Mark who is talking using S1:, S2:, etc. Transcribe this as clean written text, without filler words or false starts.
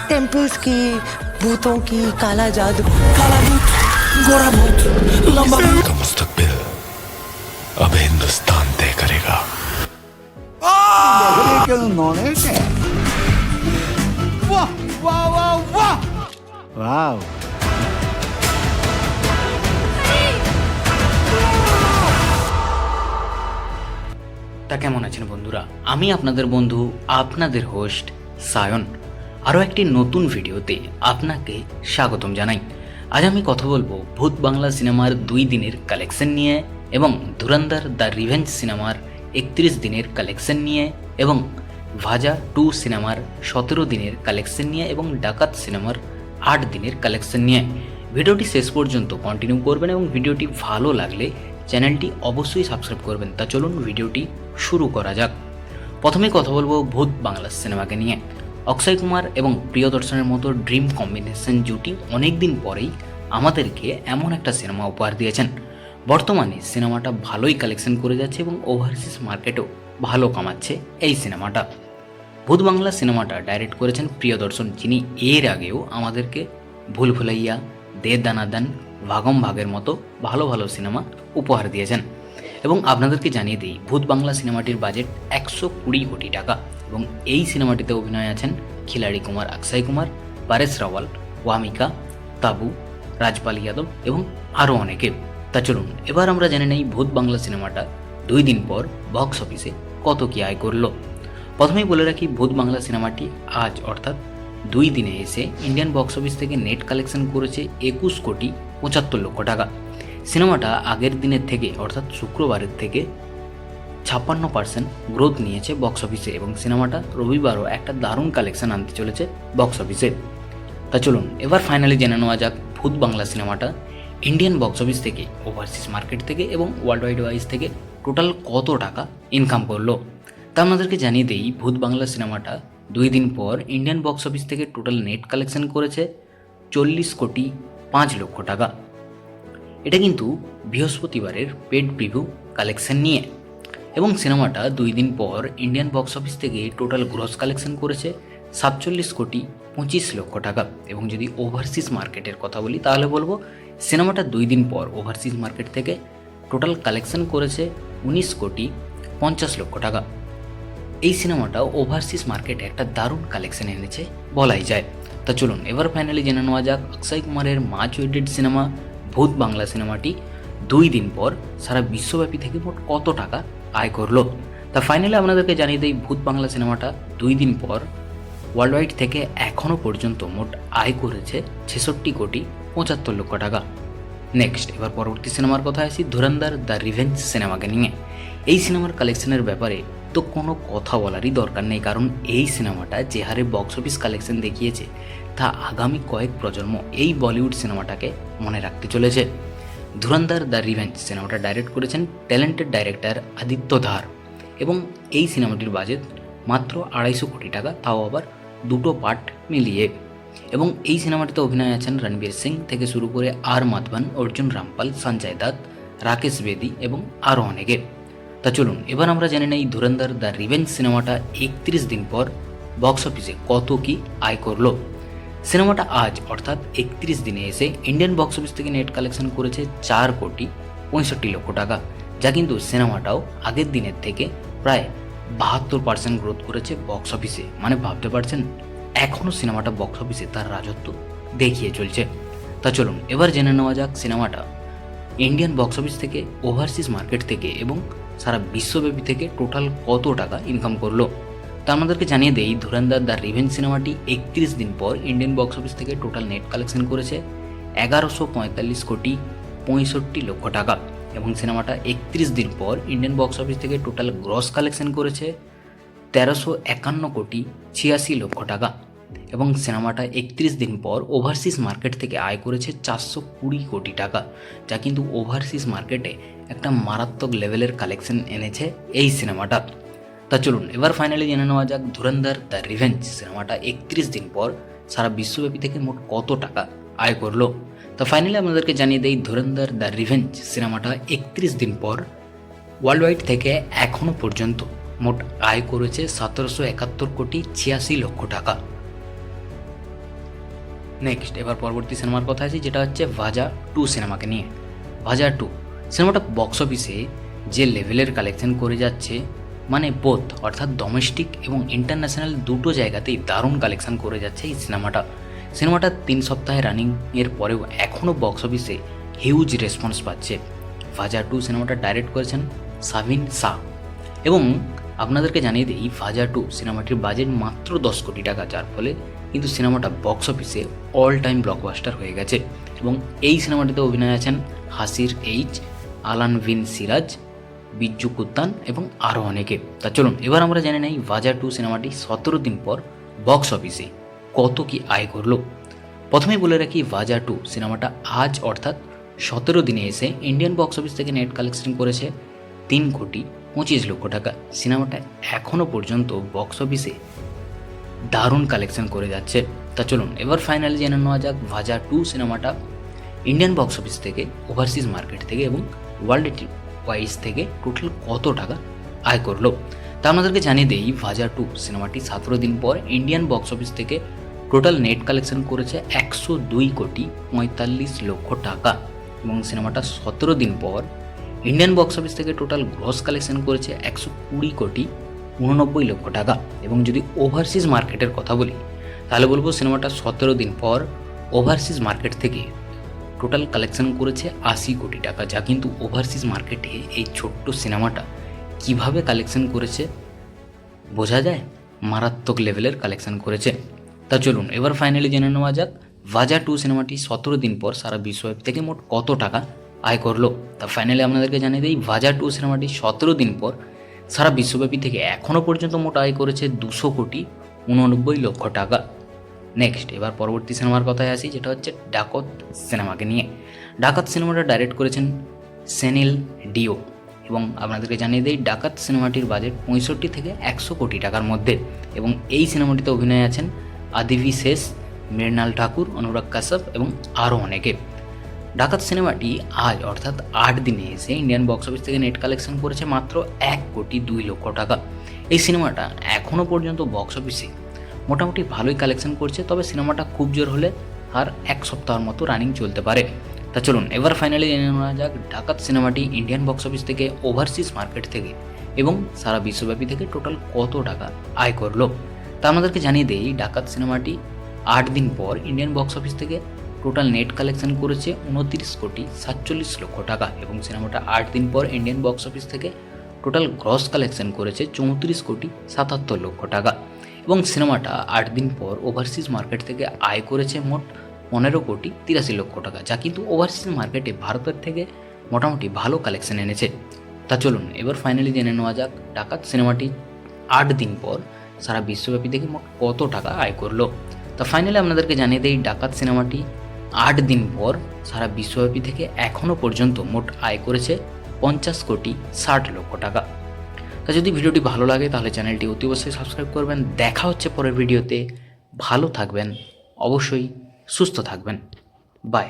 S1: Temples की, भूतों की, काला जादू।
S2: काला भूत, गोरा भूत, लंबा भूत।
S3: का मुस्तकबिल अब हिंदुस्तान तय करेगा।
S2: वाह वाह वाह वाह
S4: ওয়াও
S5: তা কেমন আছেন বন্ধুরা? আমি আপনাদের বন্ধু, আপনাদের হোস্ট সায়ন। আরও একটি নতুন ভিডিওতে আপনাকে স্বাগতম জানাই। আজ আমি কথা বলবো ভূত বাংলা সিনেমার 2 দিনের কালেকশন নিয়ে, এবং ধুরন্ধর দ্য রিভেঞ্জ সিনেমার 31 দিনের কালেকশন নিয়ে, এবং ভাজা 2 সিনেমার 17 দিনের কালেকশন নিয়ে, এবং ডাকাত সিনেমার 8 দিনের কালেকশন নিয়ে। ভিডিওটি শেষ পর্যন্ত কন্টিনিউ করবেন, এবং ভিডিওটি ভালো লাগলে চ্যানেলটি অবশ্যই সাবস্ক্রাইব করবেন। তা চলুন ভিডিওটি শুরু করা যাক। প্রথমে কথা বলবো ভূত বাংলা সিনেমাকে নিয়ে। অক্ষয় কুমার এবং প্রিয়দর্শনের মতো ড্রিম কম্বিনেশন জুটি অনেক দিন পরেই আমাদেরকে এমন একটা সিনেমা উপহার দিয়েছেন। বর্তমানে সিনেমাটা ভালোই কালেকশন করে যাচ্ছে, এবং ওভারসিজ মার্কেটেও ভালো কামাচ্ছে এই সিনেমাটা। ভূত বাংলা সিনেমাটা ডাইরেক্ট করেছেন প্রিয়দর্শন, যিনি এর আগেও আমাদেরকে ভুল ভুলাইয়া, দে দানাদান, ভাগম ভাগের মতো ভালো ভালো সিনেমা উপহার দিয়েছেন। এবং আপনাদেরকে জানিয়ে দিই, ভূত বাংলা সিনেমাটির বাজেট 120 কোটি টাকা, এবং এই সিনেমাটিতে অভিনয় আছেন খিলাড়ি কুমার, অক্ষয় কুমার, পারেশ রাওয়াল, ওয়ামিকা, তাবু, রাজপাল যাদব এবং আরও অনেকে। তা চলুন এবার আমরা জেনে নেই ভূত বাংলা সিনেমাটা 2 দিন পর বক্স অফিসে কত কী আয় করলো। প্রথমেই বলে রাখি, ভূত বাংলা সিনেমাটি আজ অর্থাৎ 2 দিনে এসে ইন্ডিয়ান বক্স অফিস থেকে নেট কালেকশন করেছে 21 কোটি 75 লক্ষ টাকা। সিনেমাটা আগের দিনের থেকে অর্থাৎ শুক্রবারের থেকে 56% গ্রোথ নিয়েছে বক্স অফিসে, এবং সিনেমাটা রবিবারও একটা দারুণ কালেকশন আনতে চলেছে বক্স অফিসে। তা চলুন এবার ফাইনালি জেনে নেওয়া যাক ভূত বাংলা সিনেমাটা ইন্ডিয়ান বক্স অফিস থেকে, ওভারসিজ মার্কেট থেকে এবং ওয়ার্ল্ড ওয়াইড ওয়াইজ থেকে টোটাল কত টাকা ইনকাম করলো। তা আপনাদেরকে জানিয়ে দিই, ভূত বাংলা সিনেমাটা 2 দিন পর ইন্ডিয়ান বক্স অফিস থেকে টোটাল নেট কালেকশন করেছে 40 কোটি 5 লক্ষ টাকা। এটা কিন্তু বৃহস্পতিবারের পেড প্রিভিউ কালেকশন নিয়ে, এবং সিনেমাটা 2 দিন পর ইন্ডিয়ান বক্স অফিস থেকে টোটাল গ্রস কালেকশন করেছে 47 কোটি 25 লক্ষ টাকা। এবং যদি ওভারসিজ মার্কেটের কথা বলি তাহলে বলবো সিনেমাটা 2 দিন পর ওভারসিজ মার্কেট থেকে টোটাল কালেকশন করেছে 19 কোটি 50 লক্ষ টাকা। এই সিনেমাটা ওভারসিজ মার্কেটে একটা দারুণ কালেকশন এনেছে বলাই যায়। তা চলুন এবার ফাইনালি জেনে নেওয়া যাক অক্ষয় কুমারের মাচ ওয়েটেড সিনেমা ভূত বাংলা সিনেমাটি 2 দিন পর সারা বিশ্বব্যাপী থেকে মোট কত টাকা আয় করলো। তা ফাইনালি আপনাদেরকে জানিয়ে দেই, ভূত বাংলা সিনেমাটা 2 দিন পর ওয়ার্ল্ড ওয়াইড থেকে এখনও পর্যন্ত মোট আয় করেছে 66 কোটি 75 লক্ষ টাকা। নেক্সট এবার পরবর্তী সিনেমার কথা আসি, ধুরন্ধর দ্য রিভেঞ্জ সিনেমাকে নিয়ে। এই সিনেমার কালেকশনের ব্যাপারে তো কোনো কথা বলারই দরকার নেই, কারণ এই সিনেমাটা যে হারে বক্স অফিস কালেকশন দেখিয়েছে তা আগামী কয়েক প্রজন্ম এই বলিউড সিনেমাটাকে মনে রাখতে চলেছে। ধুরন্ধর দ্য রিভেঞ্জ সিনেমাটা ডাইরেক্ট করেছেন ট্যালেন্টেড ডাইরেক্টর আদিত্য ধার, এবং এই সিনেমাটির বাজেট মাত্র 250 কোটি টাকা, তাও আবার 2টো পার্ট মিলিয়ে। এবং এই সিনেমাটিতে অভিনয় আছেন রণবীর সিং থেকে শুরু করে আর মাধবন, অর্জুন রামপাল, সঞ্জয় দত্ত, রাকেশ বেদি এবং আরও অনেকে। তা চলুন এবার আমরা জেনে নেই ধুরন্ধর দ্য রিভেঞ্জ সিনেমাটা 31 দিন পর বক্স অফিসে কত কি আয় করলো। সিনেমাটা আজ অর্থাৎ 31 দিনে এসে ইন্ডিয়ান বক্স অফিস থেকে নেট কালেকশন করেছে 4 কোটি 65 লক্ষ টাকা, যা কিন্তু সিনেমাটাও আগের দিনের থেকে প্রায় 72% গ্রোথ করেছে বক্স অফিসে। মানে ভাবতে পারছেন এখনও সিনেমাটা বক্স অফিসে তার রাজত্ব দেখিয়ে চলছে। তা চলুন এবার জেনে নেওয়া যাক সিনেমাটা ইন্ডিয়ান বক্স অফিস থেকে, ওভারসিজ মার্কেট থেকে এবং সারা বিশ্বব্যাপী থেকে টোটাল কত টাকা ইনকাম করলো। তা আমাদেরকে জানিয়ে দেই, ধুরন্ধর দ্য রিভেঞ্জ সিনেমাটি 31 দিন পর ইন্ডিয়ান বক্স অফিস থেকে টোটাল নেট কালেকশন করেছে 1145 কোটি 65 লক্ষ টাকা, এবং সিনেমাটা 31 দিন পর ইন্ডিয়ান বক্স অফিস থেকে টোটাল গ্রস কালেকশন করেছে 1351 কোটি 86 লক্ষ টাকা, এবং সিনেমাটা 31 দিন পর ওভারসিজ মার্কেট থেকে আয় করেছে 420 কোটি টাকা, যা কিন্তু ওভারসিজ মার্কেটে একটা মারাত্মক লেভেলের কালেকশন এনেছে এই সিনেমাটা। তা চলুন এবার ফাইনালি জেনে নেওয়া যাক ধুরন্ধর দ্য রিভেঞ্জ সিনেমাটা 31 দিন পর সারা বিশ্বব্যাপী থেকে মোট কত টাকা আয় করলো। তা ফাইনালি আমাদেরকে জানিয়ে দেই, ধুরন্ধর দ্য রিভেঞ্জ সিনেমাটা 31 দিন পর ওয়ার্ল্ড ওয়াইড থেকে এখনও পর্যন্ত মোট আয় করেছে 1771 কোটি 86 লক্ষ টাকা। নেক্সট এবার পরবর্তী সিনেমার কথা আছে, যেটা হচ্ছে ভাজা 2 সিনেমাকে নিয়ে। ভাজা 2 সিনেমাটা বক্স অফিসে যে লেভেলের কালেকশন করে যাচ্ছে, মানে বোথ অর্থাৎ ডোমেস্টিক এবং ইন্টারন্যাশনাল দুটো জায়গাতেই দারুণ কালেকশন করে যাচ্ছে এই সিনেমাটা 3 সপ্তাহে রানিং এর পরেও এখনও বক্স অফিসে হিউজ রেসপন্স পাচ্ছে। ভাজা 2 সিনেমাটা ডাইরেক্ট করেছেন সাবিন শাহ এবং আপনাদেরকে জানিয়ে দিই ভাজা 2 সিনেমাটির বাজেট মাত্র 10 কোটি টাকা, যার ফলে কিন্তু সিনেমাটা বক্স অফিসে অল টাইম ব্লকবাস্টার হয়ে গেছে। এবং এই সিনেমাটিতে অভিনয় আছেন হাসির এইচ, আলান বিন সিরাজ, বিজ্জু কুত্তান এবং আরও অনেকে। তা চলুন এবার আমরা জেনে নেই ভাজা 2 সিনেমাটি 17 দিন পর বক্স অফিসে কত কি আয় করলো। প্রথমেই বলে রাখি ভাজা 2 সিনেমাটা আজ অর্থাৎ 17 দিনে এসে ইন্ডিয়ান বক্স অফিস থেকে নেট কালেকশন করেছে 3,25,00,000 টাকা। সিনেমাটা এখনও পর্যন্ত বক্স অফিসে দারুণ কালেকশন করে যাচ্ছে। তা চলুন এবার ফাইনালি জেনে নেওয়া যাক ভাজা 2 সিনেমাটা ইন্ডিয়ান বক্স অফিস থেকে, ওভারসিজ মার্কেট থেকে এবং ওয়ার্ল্ড ওয়াইজ থেকে টোটাল কত টাকা আয় করলো। তা আমাদেরকে জানিয়ে দেই ভাজা 2 সিনেমাটি 17 দিন পর ইন্ডিয়ান বক্স অফিস থেকে টোটাল নেট কালেকশন করেছে 102,45,00,000 টাকা এবং সিনেমাটা 17 দিন পর ইন্ডিয়ান বক্স অফিস থেকে টোটাল গ্রস কালেকশন করেছে 120,89,00,000 টাকা। এবং যদি ওভারসিজ মার্কেটের কথা বলি তাহলে বলবো সিনেমাটা 17 দিন পর ওভারসিজ মার্কেট থেকে টোটাল কালেকশন করেছে 80 কোটি টাকা, যা কিন্তু ওভারসিজ মার্কেটে এই ছোট্ট সিনেমাটা কিভাবে কালেকশন করেছে বোঝা যায়, মারাত্মক লেভেলের কালেকশন করেছে। তা চলুন এবার ফাইনালি জেনে নেওয়া যাক ভাজা 2 সিনেমাটি 17 দিন পর সারা বিশ্বব্যাপী থেকে মোট কত টাকা আয় করলো। তা ফাইনালি আপনাদেরকে জানিয়ে দিই ভাজা 2 সিনেমাটি 17 দিন পর সারা বিশ্বব্যাপী থেকে এখনও পর্যন্ত মোট আয় করেছে 200,89,00,000 টাকা। নেক্সট এবার পরবর্তী সিনেমার কথায় আসি, যেটা হচ্ছে ডাকত সিনেমাকে নিয়ে। ডাকাত সিনেমাটা ডাইরেক্ট করেছেন সেনিল ডিও এবং আপনাদেরকে জানিয়ে দিই ডাকাত সিনেমাটির বাজেট 65 থেকে 100 কোটি টাকার মধ্যে এবং এই সিনেমাটিতে অভিনয় আছেন আদিভি শেষ, মৃণাল ঠাকুর, অনুরাগ কাশ্যপ এবং আরও অনেকে। ডাকাত সিনেমাটি আজ অর্থাৎ 8 দিনে এসে ইন্ডিয়ান বক্স অফিস থেকে নেট কালেকশন করেছে মাত্র 1,02,00,000 টাকা। এই সিনেমাটা এখনও পর্যন্ত বক্স অফিসে মোটামুটি ভালোই কালেকশন করছে, তবে সিনেমাটা খুব জোর হলে আর 1 সপ্তাহের মতো রানিং চলতে পারে। তা চলুন এবার ফাইনালি জেনে নেওয়া যাক ডাকাত সিনেমাটি ইন্ডিয়ান বক্স অফিস থেকে, ওভারসিজ মার্কেট থেকে এবং সারা বিশ্বব্যাপী থেকে টোটাল কত টাকা আয় করলো। তা আমাদেরকে জানিয়ে দেই ডাকাত সিনেমাটি 8 দিন পর ইন্ডিয়ান বক্স অফিস থেকে টোটাল নেট কালেকশন করেছে 29,47,00,000 টাকা এবং সিনেমাটা 8 দিন পর ইন্ডিয়ান বক্স অফিস থেকে টোটাল গ্রস কালেকশন করেছে 34,77,00,000 টাকা এবং সিনেমাটা 8 দিন পর ওভারসিজ মার্কেট থেকে আয় করেছে মোট 15,83,00,000 টাকা, যা কিন্তু ওভারসিজ মার্কেটে ভারতের থেকে মোটামুটি ভালো কালেকশন এনেছে। তা চলুন এবার ফাইনালি জেনে নেওয়া যাক ডাকাত সিনেমাটি 8 দিন পর সারা বিশ্বব্যাপী থেকে মোট কত টাকা আয় করলো। তা ফাইনালি আপনাদেরকে জানিয়ে দেই ডাকাত সিনেমাটি 8 দিন পর সারা বিশ্বব্যাপী থেকে এখনও পর্যন্ত মোট আয় করেছে 50,60,00,000 টাকা। তা যদি ভিডিওটি ভালো লাগে তাহলে চ্যানেলটি অতি অবশ্যই সাবস্ক্রাইব করবেন। দেখা হচ্ছে পরের ভিডিওতে। ভালো থাকবেন, অবশ্যই সুস্থ থাকবেন। বাই।